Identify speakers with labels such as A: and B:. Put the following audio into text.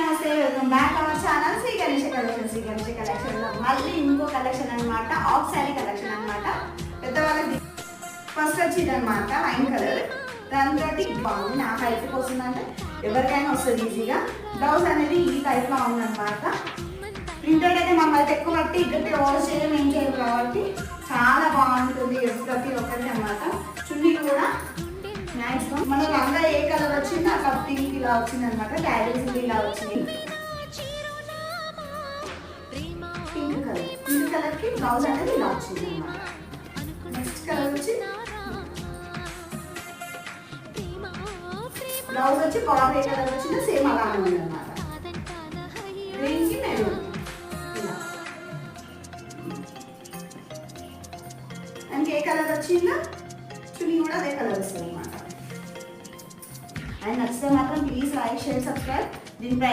A: నమస్తే, welcome back our channel Sri Ganesh collection లో మళ్ళీ ఇంకో కలెక్షన్ అన్నమాట. ఆఫ్ సారీ కలెక్షన్ అన్నమాట. పెద్దవాళ్ళకి ఫస్ట్ వచ్చింది అనమాట వైన్ కలర్. దాంతో బాగుంది, నాకు అయితే వస్తుందంటే ఎవరికైనా వస్తుంది ఈజీగా. బ్లౌజ్ అనేది ఈ టైప్ లో ఉందన్నమాట. ప్రింటెడ్ అయితే మమ్మల్ని ఎక్కువ బట్టి ఇక్కడ ఓవర్ చేయడం ఏం చేయరు కాబట్టి చాలా బాగుంటుంది ప్రతి ఒక్కరికి అన్నమాట. చున్నీ కూడా మ్యాక్సిమం మన లంగా ఏ కలర్ వచ్చిందో అక్కడ పింక్ ఇలా వచ్చింది అనమాట. క్యారేజ్ ఇలా వచ్చింది పింక్ కలర్ కి బ్లౌజ్ అనేది ఇలా వచ్చింది అనమాట. నెక్స్ట్ కలర్ వచ్చి బ్లౌజ్ వచ్చి బాబు ఏ కలర్ వచ్చిందో సేమ్ అలానే ఉంది అనమాట. గ్రీన్ కి మెరూన్ దానికి ఏ కలర్ వచ్చిందో చున్నీ కూడా అదే కలర్ వస్తుంది అనమాట. అండ్ నచ్చితే మాత్రం ప్లీజ్ లైక్, షేర్, సబ్స్క్రైబ్. దీని ప్రైస్